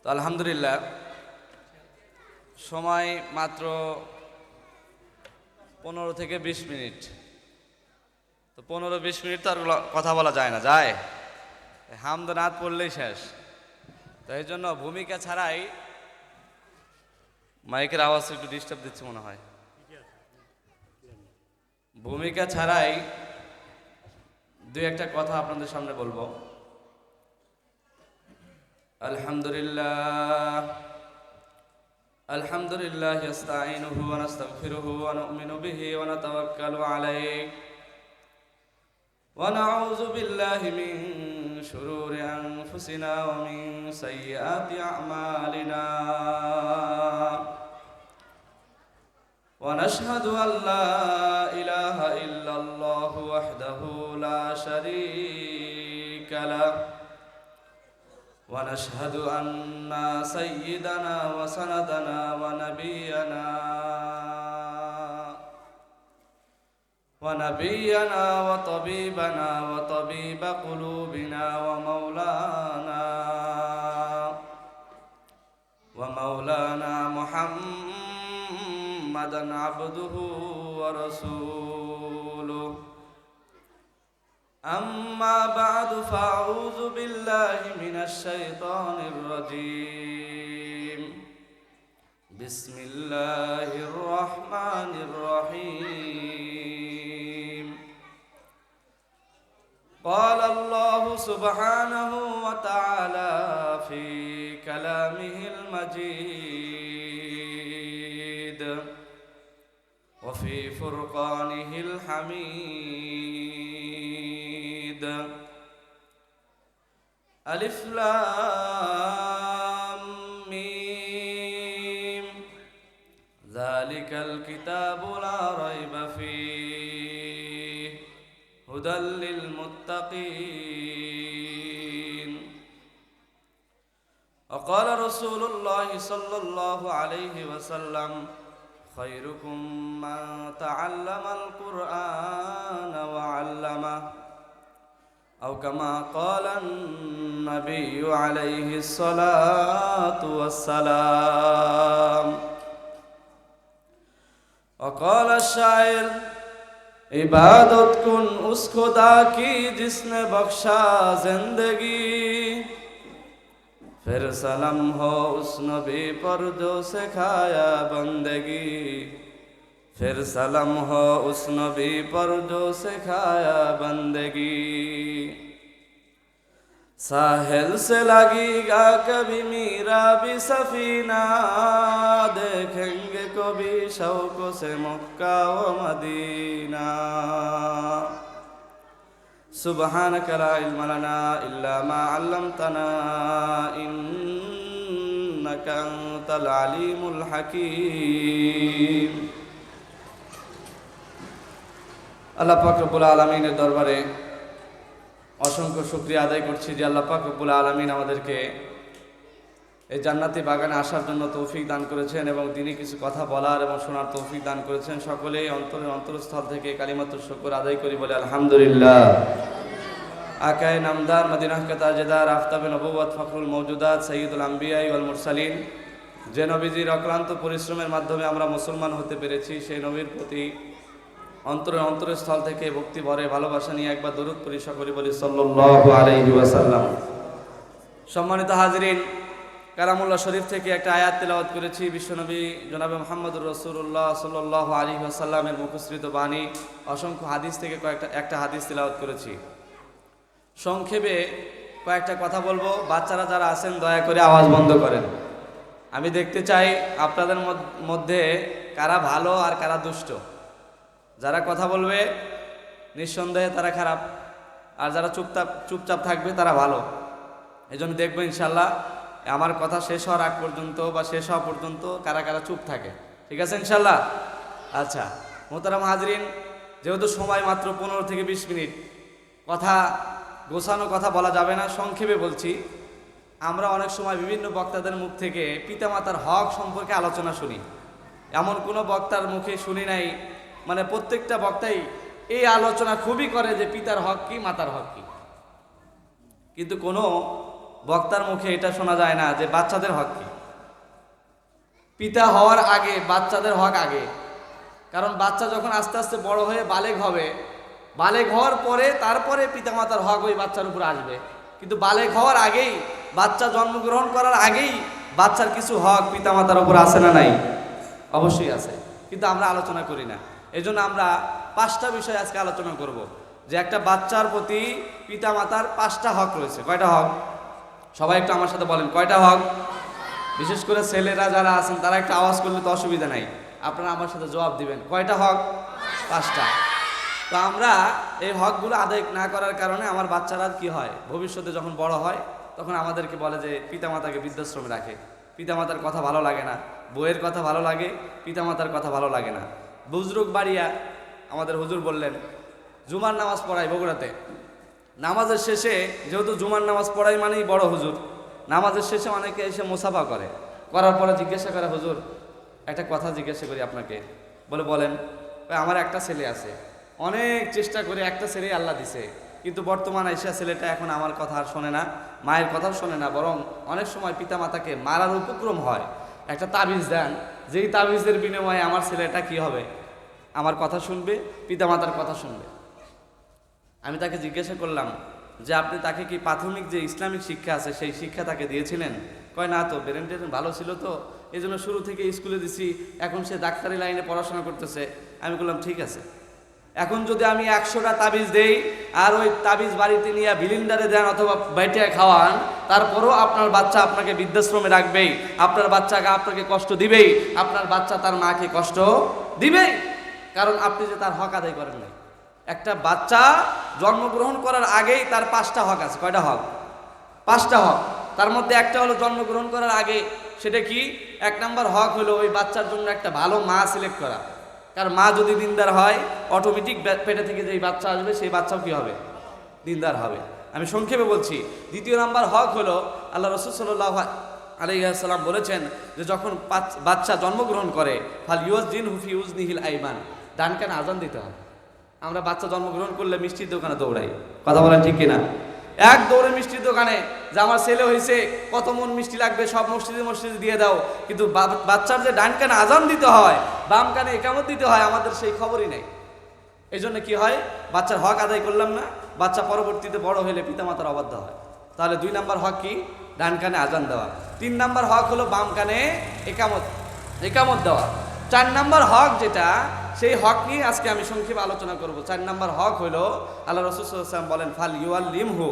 তো আলহামদুলিল্লাহ সময় মাত্র 15 থেকে 20 মিনিট। তো 15-20 মিনিট তো আর কথা বলা যায় না, যায় হামদ নাত পড়লেই শেষ। তো এই জন্য ভূমিকা ছাড়াই, মাইকের আওয়াজ একটু ডিস্টার্ব দিচ্ছে মনে হয়, ভূমিকা ছাড়াই দুই একটা কথা আপনাদের সামনে বলবো। আলহামদুলিল্লাহ আলহামদুলিল্লাহ নাস্তাঈনুহু ওয়া নাস্তাগফিরুহু ওয়া নু'মিনু বিহি ওয়া নাতাওয়াক্কালু আলাইহি ওয়া নাউযু বিল্লাহি মিন শুরুরি আনফুসিনা ওয়া মিন সাইয়্যাতি আ'মালিনা ওয়া নাশহাদু আল লা ইলাহা ইল্লাল্লাহু ওয়াহদাহু লা শারীকা লাহু ونشهد أن سيدنا وسندنا ونبينا وطبيبنا وطبيب قلوبنا ومولانا محمدا عبده ورسوله أما بعد فأعوذ بالله من الشيطان الرجيم بسم الله الرحمن الرحيم قال الله سبحانه وتعالى في كلامه المجيد وفي فرقانه الحميد ألف لام ميم ذلك الكتاب لا ريب فيه هدى للمتقين وقال رسول الله صلى الله عليه وسلم خيركم من تعلم القرآن وعلمه أو كما قال النبي عليه الصلاة والسلام وقال الشاعر عبادت کن اس خدا کی جس نے بخشا زندگی پھر سلام ہو اس نبی پر جو سکھایا بندگی پھر سلام ہو اس نبی پر جو سکھایا بندگی ساحل سے لگے گا کبھی میرا بھی سفینہ دیکھیں گے کبھی شوق سے مکہ و مدینہ سبحانك لا علم لنا إلا ما علمتنا إنك أنت العليم الحكيم আল্লাহ পাক রব্বুল আলামিনের দরবারে অসংখ্য শুকরিয়া আদায় করছি যে আল্লাহ পাক রব্বুল আলামিন আমাদেরকে এই জান্নাতি বাগানে আসার জন্য তৌফিক দান করেছেন এবং তিনি কিছু কথা বলার এবং শোনার তৌফিক দান করেছেন। সকলেই অন্তরস্থল থেকে কালিমাতুশ শুকর আদায় করি বলে আলহামদুলিল্লাহ। আকায়ে নামদার, মদিনাহ কা তাজদার, আফতাবে নবুওয়াত, ফখরুল মওজুদাত, সাইয়্যিদুল আম্বিয়া ওয়াল মুরসালিন, যে নবীজির অক্লান্ত পরিশ্রমের মাধ্যমে আমরা মুসলমান হতে পেরেছি, সেই নবীর প্রতি অন্তরস্থল থেকে ভক্তি ভরে ভালোবাসা নিয়ে একবার দরুদ পড়ি সকলে বলি সাল্লাল্লাহু আলাইহি ওয়াসাল্লাম। সম্মানিত হাজিরিন, কালামুল্লাহ শরীফ থেকে একটা আয়াত তেলাওয়াত করেছি। বিশ্বনবী জনাবে মুহাম্মদুর রাসূলুল্লাহ সাল্লাল্লাহু আলাইহি ওয়াসাল্লামের মুখস্থৃত বাণী, অসংখ্য হাদিস থেকে একটা হাদিস তেলাওয়াত করেছি। সংক্ষেপে কয়েকটা কথা বলবো। বাচ্চারা যারা আছেন দয়া করে আওয়াজ বন্ধ করেন। আমি দেখতে চাই আপনাদের মধ্যে কারা ভালো আর কারা দুষ্ট। যারা কথা বলবে নিঃসন্দেহে তারা খারাপ, আর যারা চুপচাপ থাকবে তারা ভালো। এই জন্য দেখবো ইনশাল্লাহ আমার কথা শেষ হওয়ার আগ পর্যন্ত বা শেষ হওয়া পর্যন্ত কারা কারা চুপ থাকে। ঠিক আছে ইনশাল্লাহ? আচ্ছা মোহতারাম হাজরিন, যেহেতু সময় মাত্র 15 থেকে 20 মিনিট, কথা গোছানো কথা বলা যাবে না, সংক্ষেপে বলছি। আমরা অনেক সময় বিভিন্ন বক্তাদের মুখ থেকে পিতামাতার হক সম্পর্কে আলোচনা শুনি। এমন কোনো বক্তার মুখে শুনি নাই, মানে প্রত্যেকটা বক্তাই এই আলোচনা খুবই করে যে পিতার হক কি, মাতার হক কি। কিন্তু কোনো বক্তার মুখে এটা শোনা যায় না যে বাচ্চাদের হক কি। পিতা হওয়ার আগে বাচ্চাদের হক আগে, কারণ বাচ্চা যখন আস্তে আস্তে বড় হয়ে বালেগ হবে, বালেগ হওয়ার পরে তারপরে পিতামাতার হক ওই বাচ্চার উপর আসবে। কিন্তু বালেগ হওয়ার আগেই, বাচ্চা জন্মগ্রহণ করার আগেই বাচ্চার কিছু হক পিতামাতার উপর আছে না নাই? অবশ্যই আছে, কিন্তু আমরা আলোচনা করি না। এই জন্য আমরা 5টা বিষয় আজকে আলোচনা করব, যে একটা বাচ্চার প্রতি পিতামাতার 5টা হক রয়েছে। কয়টা হক? সবাই একটু আমার সাথে বলেন, কয়টা হক? বিশেষ করে ছেলেরা যারা আছেন তারা একটা আওয়াজ করলে তো অসুবিধা নাই, আপনারা আমার সাথে জবাব দিবেন। কয়টা হক? 5টা। তো আমরা এই হকগুলো আদায় না করার কারণে আমার বাচ্চারা কি হয়, ভবিষ্যতে যখন বড় হয় তখন আমাদেরকে বলে যে পিতামাতাকে বৃদ্ধাশ্রমে রাখে, পিতামাতার কথা ভালো লাগে না, বইয়ের কথা ভালো লাগে, পিতামাতার কথা ভালো লাগে না। বুজরুক বাড়িয়া আমাদের হুজুর বললেন, জুমার নামাজ পড়াই বগুড়াতে, নামাজের শেষে, যেহেতু জুমার নামাজ পড়াই মানেই বড় হুজুর, নামাজের শেষে অনেকে এসে মুসাফা করে, করার পরে জিজ্ঞাসা করে, হুজুর একটা কথা জিজ্ঞাসা করি আপনাকে। বলেন। আমার একটা ছেলে আছে, অনেক চেষ্টা করে একটা ছেলেই আল্লাহ দিছে, কিন্তু বর্তমানে এসে ছেলেটা এখন আমার কথা আর শোনে না, মায়ের কথাও শোনে না, বরং অনেক সময় পিতামাতাকে মারার উপক্রম হয়। একটা তাবিজ দেন, যেই তাবিজের বিনিময়ে আমার ছেলেটা কি হবে, আমার কথা শুনবে, পিতামাতার কথা শুনবে। আমি তাকে জিজ্ঞাসা করলাম যে আপনি তাকে কি প্রাথমিক যে ইসলামিক শিক্ষা আছে সেই শিক্ষা তাকে দিয়েছিলেন? কয় না, তো ব্রেন টেন ভালো ছিল, তো এই জন্য শুরু থেকে স্কুলে দিছি, এখন সে ডাক্তারি লাইনে পড়াশোনা করতেছে। আমি বললাম ঠিক আছে, এখন যদি আমি 100টা তাবিজ দেই আর ওই তাবিজ বাড়িতে নিয়ে বিলিন্ডারে দেন অথবা বাইটে খাওয়ান, তারপরও আপনার বাচ্চা আপনাকে বৃদ্ধাশ্রমে রাখবেই, আপনার বাচ্চাকে আপনাকে কষ্ট দিবেই, আপনার বাচ্চা তার মাকে কষ্ট দিবেই, কারণ আপনি যে তার হক আদায় করেন নাই। একটা বাচ্চা জন্মগ্রহণ করার আগেই তার 5টা হক আছে। কয়টা হক? 5টা হক। তার মধ্যে একটা হলো জন্মগ্রহণ করার আগে, সেটা কি? 1 নম্বর হক হলো ওই বাচ্চার জন্য একটা ভালো মা সিলেক্ট করা, কারণ মা যদি দিনদার হয় অটোমেটিক পেটে থেকে যেই বাচ্চা আসবে সেই বাচ্চাও কি হবে? দিনদার হবে। আমি সংক্ষেপে বলছি। 2 নম্বর হক হলো, আল্লাহ রাসূল সাল্লাল্লাহু আলাইহি ওয়াসাল্লাম বলেছেন যে যখন বাচ্চা জন্মগ্রহণ করে, ফাল ইউযিনহু ফি উযনিহিল আইমান, ডান কানে আযান দিতে হবে। আমরা বাচ্চা জন্মগ্রহণ করলে মিষ্টির দোকানে দৌড়াই, কথা বলেন ঠিক কিনা? এক দৌড়ে মিষ্টির দোকানে, যে আমার ছেলে হয়েছে, কত মন মিষ্টি লাগবে সব মসজিদে দিয়ে দাও, কিন্তু বাচ্চার যে ডান কানে আযান দিতে হয়, বাম কানে ইকামত দিতে হয়, আমাদের সেই খবরই নেই। এই জন্য কি হয়, বাচ্চার হক আদায় করলাম না, বাচ্চা পরবর্তীতে বড় হলে পিতামাতার অবাধ্য হয়। তাহলে 2 নম্বর হক কি? ডান কানে আযান দেওয়া। 3 নম্বর হক হলো বাম কানে ইকামত দেওয়া। 4 নম্বর হক যেটা, সেই হক নিয়ে আজকে আমি সংক্ষেপে আলোচনা করব। 4 নম্বর হক হলো, আল্লাহ রাসূল সাল্লাল্লাহু আলাইহি ওয়াসাল্লাম বলেন, ফাল ইউআল্লিমহু।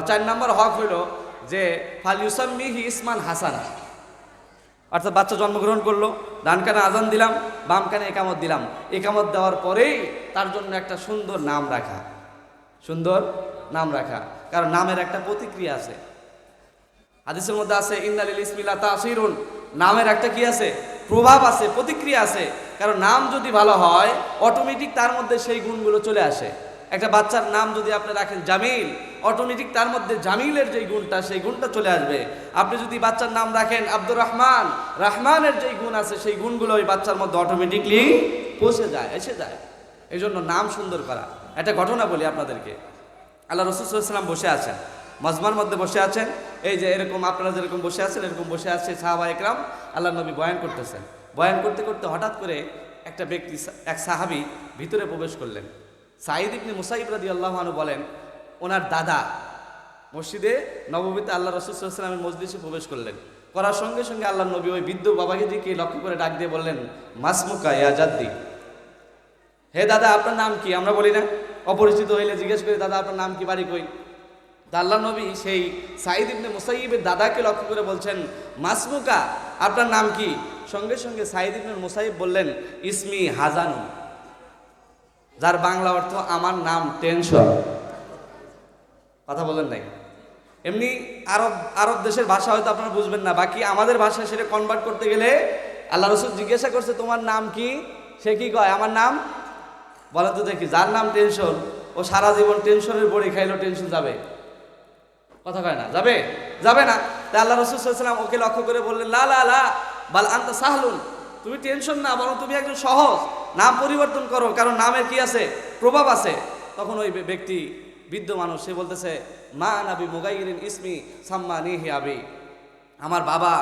4 নম্বর হক হলো যে ফাল ইউসাম্মিহি ইসমান হাসান, অর্থাৎ বাচ্চা জন্মগ্রহণ করলো, ডান কানে আযান দিলাম, বাম কানে ইকামত দিলাম, ইকামত দেওয়ার পরেই তার জন্য একটা সুন্দর নাম রাখা, সুন্দর নাম রাখা, কারণ নামের একটা প্রতিক্রিয়া আছে। হাদিসের মধ্যে আছে, ইন্নালিল ইসমি লা তাসিরুন, নামের একটা কি আছে? প্রভাব আছে, প্রতিক্রিয়া আছে। কারণ নাম যদি ভালো হয় অটোমেটিক তার মধ্যে সেই গুণগুলো চলে আসে। একটা বাচ্চার নাম যদি আপনি রাখেন জামিল, অটোমেটিক তার মধ্যে জামিলের যেই গুণটা, সেই গুণটা চলে আসবে। আপনি যদি বাচ্চার নাম রাখেন আব্দুর রহমান, রহমানের যেই গুণ আছে সেই গুণগুলো ওই বাচ্চার মধ্যে অটোমেটিকলি এসে যায়। এই জন্য নাম সুন্দর করা। একটা ঘটনা বলি আপনাদেরকে। আল্লাহ রাসূল সাল্লাল্লাহু আলাইহি ওয়াসাল্লাম বসে আছেন, মজমার মধ্যে বসে আছেন, এই যে এরকম আপনারা যেরকম বসে আছেন এরকম বসে আছে সাহাবা একরাম, আল্লাহ নবী বয়ান করতেছেন। বয়ান করতে করতে হঠাৎ করে একটা ব্যক্তি, এক সাহাবী ভিতরে প্রবেশ করলেন। সাঈদ ইবনে মুসাইব রাদিয়াল্লাহু আনহু বলেন, ওনার দাদা মসজিদে নববীতে আল্লাহ রাসূল সাল্লাল্লাহু আলাইহি ওয়াসাল্লামের মজলিসে প্রবেশ করলেন। করার সঙ্গে সঙ্গে আল্লাহ নবী ওই বৃদ্ধ বাবাকে দিকে লক্ষ্য করে ডাক দিয়ে বললেন, মাসমুকা ইয়া জাদ্দি, হে দাদা আপনার নাম কি? আমরা বলি না, অপরিচিত হইলে জিজ্ঞেস করি, দাদা আপনার নাম কি, বাড়ি কই? তা আল্লাহ নবী সেই সাঈদ ইবনে মুসাইবের দাদাকে লক্ষ্য করে বলছেন, মাসমুকা, আপনার নাম কি? সঙ্গে সঙ্গে সাঈদ ইবনে মুসাইব বললেন, ইসমি হাজানুন, যার বাংলা অর্থ আমার নাম টেনশন। কথা বলেন নাই? এমনি আরব দেশের ভাষা হয়তো আপনারা বুঝবেন না, বাকি আমাদের ভাষায় সেটা কনভার্ট করতে গেলে আল্লাহ রাসূল জিজ্ঞাসা করছে, তোমার নাম কি? সে কি কয়? আমার নাম। বলেন তো দেখি, যার নাম টেনশন, ও সারা জীবন টেনশনের বড়ি খাইলেও টেনশন যাবে? কথা কয় না, যাবে না। তা আল্লাহ রাসূল সাল্লাল্লাহু আলাইহি ওয়াসাল্লাম ওকে লক্ষ্য করে বললেন, লা লা লা বাল আনতা সাহলুন, তুমি টেনশন না, বরং তুমি একজন সহজ, নাম পরিবর্তন করো, কারণ নামের কি আছে? প্রভাব আছে। তখন ওই ব্যক্তি বৃদ্ধ মানুষ, সে বলতেছে মা নাবি মুগাইরিন ইসমি সাম্মানিহি আবি, আমার বাবা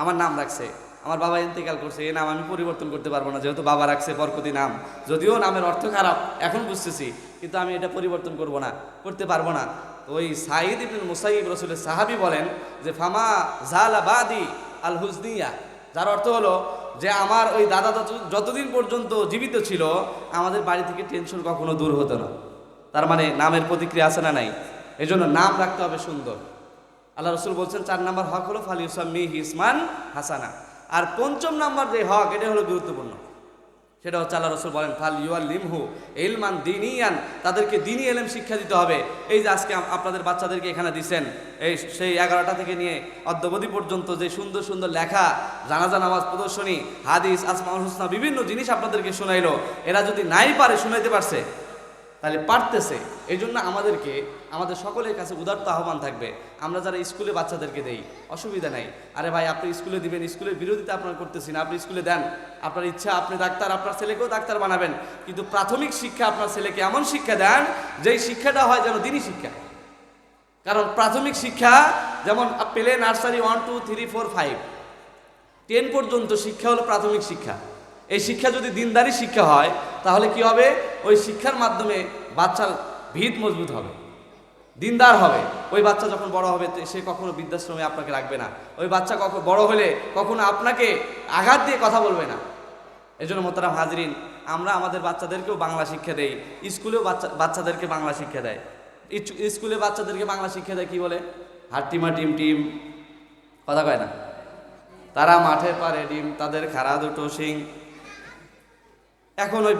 আমার নাম রাখছে, আমার বাবা ইন্তেকাল করছে, এই নাম আমি পরিবর্তন করতে পারবো না, যেহেতু বাবা রাখছে বরকতি নাম, যদিও নামের অর্থ খারাপ এখন বুঝতেছি, কিন্তু আমি এটা পরিবর্তন করতে পারবো না। তো ওই সাঈদ ইবনুল মুসাইয়িব রাসূলের সাহাবী বলেন যে ফামা জালা বাদি আল হুজনিয়া, যার অর্থ হলো যে আমার ওই দাদা যতদিন পর্যন্ত জীবিত ছিল আমাদের বাড়ি থেকে টেনশন কখনো দূর হতো না। তার মানে নামের প্রতিক্রিয়া আছে না নাই? এই জন্য নাম রাখতে হবে সুন্দর। আল্লাহ রসুল বলছেন 4 নম্বর হক হলো ফালিউসাম্মিহি ইসমান হাসানা। আর 5ম নম্বর যে হক, এটা হলো গুরুত্বপূর্ণ, সেটা হচ্ছে আল্লাহ রসুল বলেন ফাল ইউআল্লিমহু ইলমান দীনিয়ান, তাদেরকে দ্বীনি ইলম শিক্ষা দিতে হবে। এই যে আজকে আপনাদের বাচ্চাদেরকে এখানে দিচ্ছেন, এই সেই 11টা থেকে নিয়ে অদ্যাবধি পর্যন্ত যে সুন্দর সুন্দর লেখা, জানাজা নামাজ প্রদর্শনী, হাদিস, আসমাউল হুসনা, বিভিন্ন জিনিস আপনাদেরকে শোনাইলো, এরা যদি নাই পারে, শুনাইতে পারছে, তাহলে পারতেছে। এই জন্য আমাদের সকলের কাছে উদারতা আহ্বান থাকবে, আমরা যারা স্কুলে বাচ্চাদেরকে দেই, অসুবিধা নাই, আরে ভাই আপনি স্কুলে দিবেন, স্কুলের বিরোধিতা আপনার করতেছি না, আপনি স্কুলে দেন, আপনার ইচ্ছা, আপনি ডাক্তার, আপনার ছেলেকেও ডাক্তার বানাবেন, কিন্তু প্রাথমিক শিক্ষা আপনার ছেলেকে এমন শিক্ষা দেন যেই শিক্ষাটা হয় যেন দ্বীনি শিক্ষা। কারণ প্রাথমিক শিক্ষা যেমন পেলে নার্সারি 1, 2, 3, 4, 5, 10 পর্যন্ত শিক্ষা হলো প্রাথমিক শিক্ষা। এই শিক্ষা যদি দিনদারি শিক্ষা হয় তাহলে কি হবে? ওই শিক্ষার মাধ্যমে বাচ্চার ভিত মজবুত হবে, দিনদার হবে। ওই বাচ্চা যখন বড় হবে সে কখনো বৃদ্ধাশ্রমে আপনাকে রাখবে না, ওই বাচ্চা বড় হলে কখনো আপনাকে আঘাত দিয়ে কথা বলবে না। এই জন্য মোহতারাম হাজরিন, আমরা আমাদের বাচ্চাদেরকেও বাংলা শিক্ষা দেই, স্কুলেও বাচ্চাদেরকে বাংলা শিক্ষা দেয়। স্কুলে বাচ্চাদেরকে বাংলা শিক্ষা দেয় কি বলে? হাট্টিমা টিম টিম, কথা কয় না, তারা মাঠে পারে ডিম, তাদের খাড়া দুটো শিং। এখন ওই